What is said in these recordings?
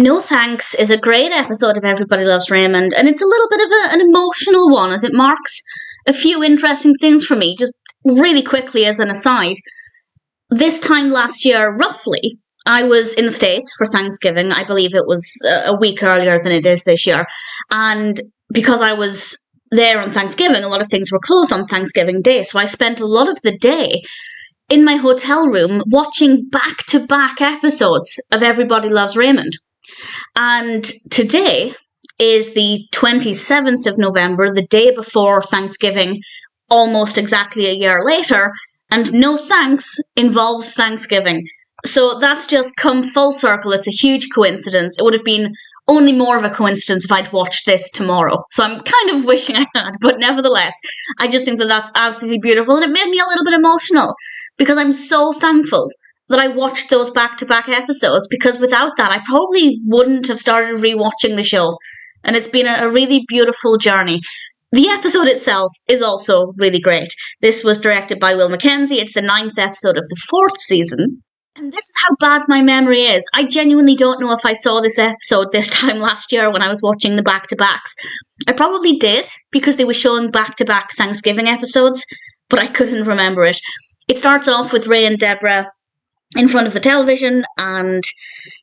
No Thanks is a great episode of Everybody Loves Raymond, and it's a little bit of an emotional one as it marks a few interesting things for me. Just really quickly as an aside, this time last year, roughly, I was in the States for Thanksgiving. I believe it was a week earlier than it is this year. And because I was there on Thanksgiving, a lot of things were closed on Thanksgiving Day, so I spent a lot of the day in my hotel room watching back-to-back episodes of Everybody Loves Raymond. And today is the 27th of November, the day before Thanksgiving, almost exactly a year later, and No Thanks involves Thanksgiving. So that's just come full circle. It's a huge coincidence. It would have been only more of a coincidence if I'd watched this tomorrow. So I'm kind of wishing I had, but nevertheless, I just think that that's absolutely beautiful, and it made me a little bit emotional because I'm so thankful that I watched those back-to-back episodes, because without that, I probably wouldn't have started rewatching the show. And it's been a really beautiful journey. The episode itself is also really great. This was directed by Will Mackenzie. It's the 9th episode of the 4th season. And this is how bad my memory is. I genuinely don't know if I saw this episode this time last year when I was watching the back-to-backs. I probably did, because they were showing back-to-back Thanksgiving episodes, but I couldn't remember it. It starts off with Ray and Debra in front of the television, and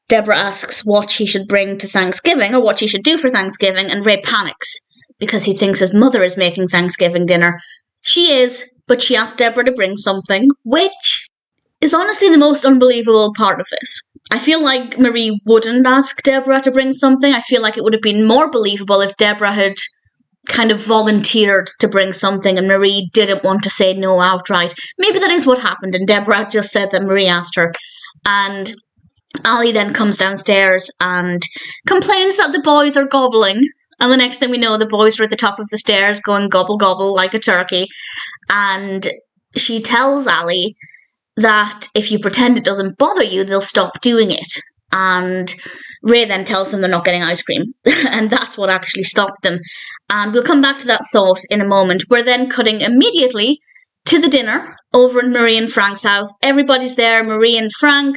Debra asks what she should bring to Thanksgiving, or what she should do for Thanksgiving, and Ray panics because he thinks his mother is making Thanksgiving dinner. She is, but she asked Debra to bring something, which is honestly the most unbelievable part of this. I feel like Marie wouldn't ask Debra to bring something. I feel like it would have been more believable if Debra had kind of volunteered to bring something and Marie didn't want to say no outright. Maybe that is what happened, and Debra just said that Marie asked her. And Ali then comes downstairs and complains that the boys are gobbling. And the next thing we know, the boys are at the top of the stairs going gobble gobble like a turkey. And she tells Ali that if you pretend it doesn't bother you, they'll stop doing it. And Ray then tells them they're not getting ice cream. And that's what actually stopped them. And we'll come back to that thought in a moment. We're then cutting immediately to the dinner over in Marie and Frank's house. Everybody's there. Marie and Frank,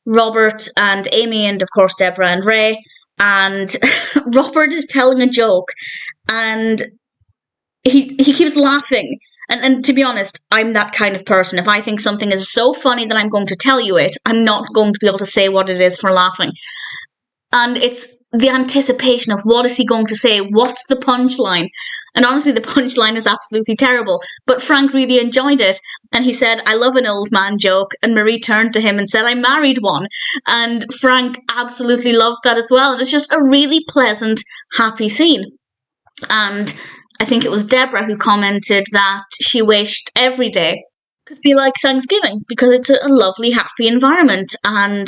Robert and Amy, and of course Debra and Ray. And Robert is telling a joke. And he keeps laughing. And to be honest, I'm that kind of person. If I think something is so funny that I'm going to tell you it, I'm not going to be able to say what it is for laughing. And it's the anticipation of what is he going to say? What's the punchline? And honestly, the punchline is absolutely terrible. But Frank really enjoyed it. And he said, I love an old man joke. And Marie turned to him and said, I married one. And Frank absolutely loved that as well. And it's just a really pleasant, happy scene. And I think it was Debra who commented that she wished every day could be like Thanksgiving because it's a lovely, happy environment. And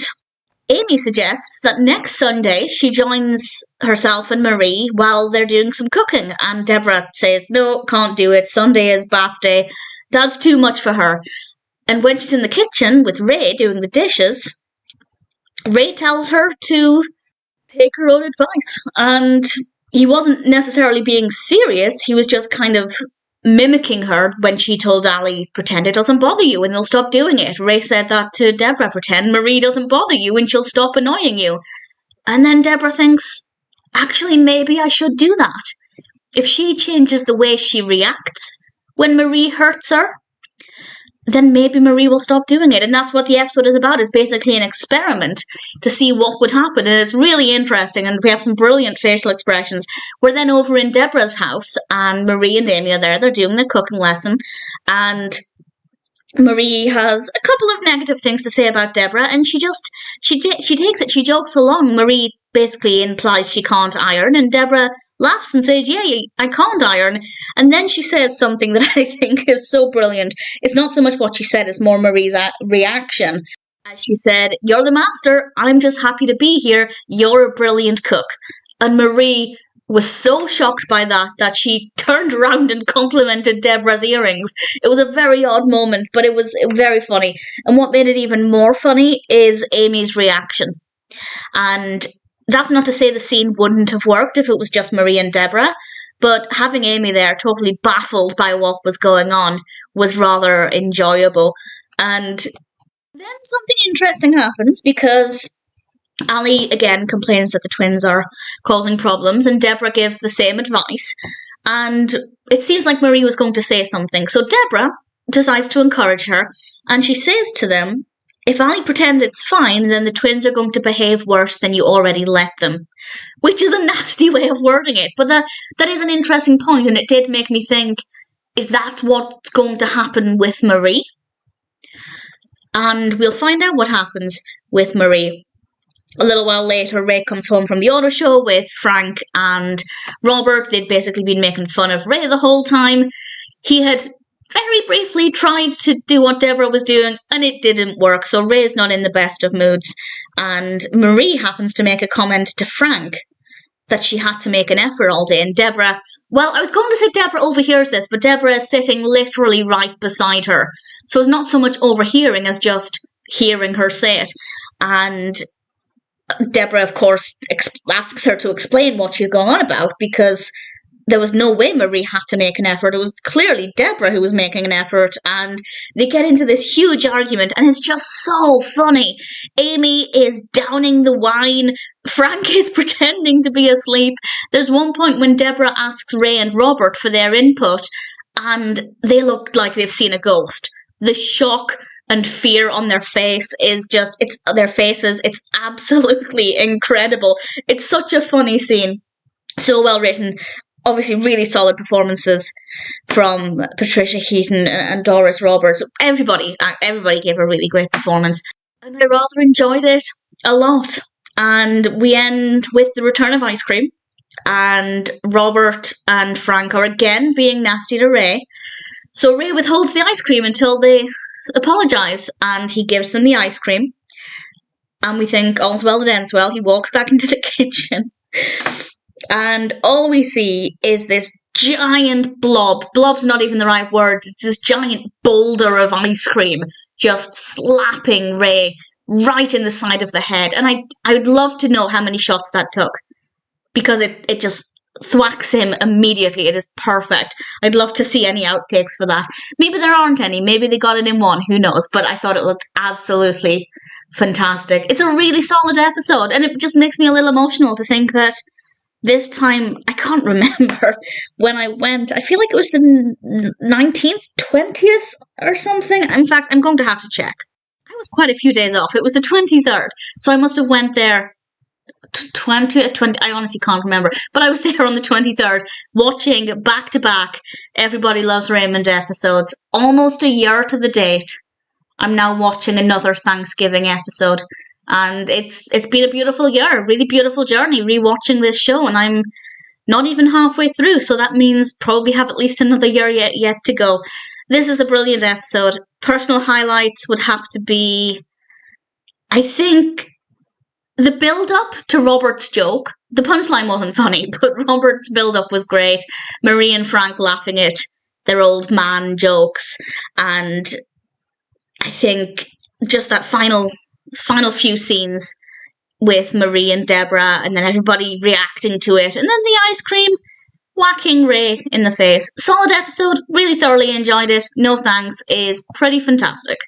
Amy suggests that next Sunday she joins herself and Marie while they're doing some cooking. And Debra says, no, can't do it. Sunday is bath day. That's too much for her. And when she's in the kitchen with Ray doing the dishes, Ray tells her to take her own advice. And he wasn't necessarily being serious. He was just kind of mimicking her when she told Ali, pretend it doesn't bother you and they'll stop doing it. Ray said that to Debra, pretend Marie doesn't bother you and she'll stop annoying you. And then Debra thinks, actually, maybe I should do that. If she changes the way she reacts when Marie hurts her, then maybe Marie will stop doing it. And that's what the episode is about, is basically an experiment to see what would happen. And it's really interesting, and we have some brilliant facial expressions. We're then over in Debra's house, and Marie and Amy are there. They're doing their cooking lesson, and Marie has a couple of negative things to say about Debra, and she takes it, she jokes along. Marie basically implies she can't iron, and Debra laughs and says, yeah, I can't iron. And then she says something that I think is so brilliant. It's not so much what she said, it's more Marie's reaction. As she said, you're the master, I'm just happy to be here, you're a brilliant cook. And Marie was so shocked by that she turned around and complimented Debra's earrings. It was a very odd moment, but it was very funny. And what made it even more funny is Amy's reaction. And that's not to say the scene wouldn't have worked if it was just Marie and Debra, but having Amy there totally baffled by what was going on was rather enjoyable. And then something interesting happens, because Ali again complains that the twins are causing problems, and Debra gives the same advice. And it seems like Marie was going to say something. So Debra decides to encourage her, and she says to them, if Ali pretends it's fine, then the twins are going to behave worse than you already let them. Which is a nasty way of wording it. But that is an interesting point, and it did make me think, is that what's going to happen with Marie? And we'll find out what happens with Marie. A little while later, Ray comes home from the auto show with Frank and Robert. They'd basically been making fun of Ray the whole time. He had very briefly tried to do what Debra was doing, and it didn't work, so Ray's not in the best of moods. And Marie happens to make a comment to Frank that she had to make an effort all day, and Debra, well, I was going to say Debra overhears this, but Debra is sitting literally right beside her, so it's not so much overhearing as just hearing her say it. And Debra, of course, asks her to explain what she's going on about, because there was no way Marie had to make an effort. It was clearly Debra who was making an effort, and they get into this huge argument, and it's just so funny. Amy is downing the wine. Frank is pretending to be asleep. There's one point when Debra asks Ray and Robert for their input, and they look like they've seen a ghost. The shock and fear on their face is just, it's absolutely incredible. It's such a funny scene. So well written. Obviously, really solid performances from Patricia, Heaton, and Doris Roberts. Everybody gave a really great performance. And I rather enjoyed it a lot. And we end with the return of ice cream. And Robert and Frank are again being nasty to Ray. So Ray withholds the ice cream until they apologise, and he gives them the ice cream. And we think, all's well that ends well. He walks back into the kitchen. And all we see is this giant blob. Blob's not even the right word. It's this giant boulder of ice cream just slapping Ray right in the side of the head. And I would love to know how many shots that took, because it just thwacks him immediately. It is perfect. I'd love to see any outtakes for that. Maybe there aren't any. Maybe they got it in one. Who knows? But I thought it looked absolutely fantastic. It's a really solid episode, and it just makes me a little emotional to think that this time, I can't remember when I went. I feel like it was the 19th, 20th or something. In fact, I'm going to have to check. I was quite a few days off. It was the 23rd. So I must have went there 20, I honestly can't remember. But I was there on the 23rd watching back-to-back Everybody Loves Raymond episodes. Almost a year to the date. I'm now watching another Thanksgiving episode. And it's been a beautiful year, a really beautiful journey rewatching this show, and I'm not even halfway through, so that means probably have at least another year yet to go. This is a brilliant episode. Personal highlights would have to be, I think, the build-up to Robert's joke. The punchline wasn't funny, but Robert's build-up was great. Marie and Frank laughing at their old man jokes, and I think just that final few scenes with Marie and Debra, and then everybody reacting to it, and then the ice cream whacking Ray in the face. Solid episode, really thoroughly enjoyed it. No thanks is pretty fantastic.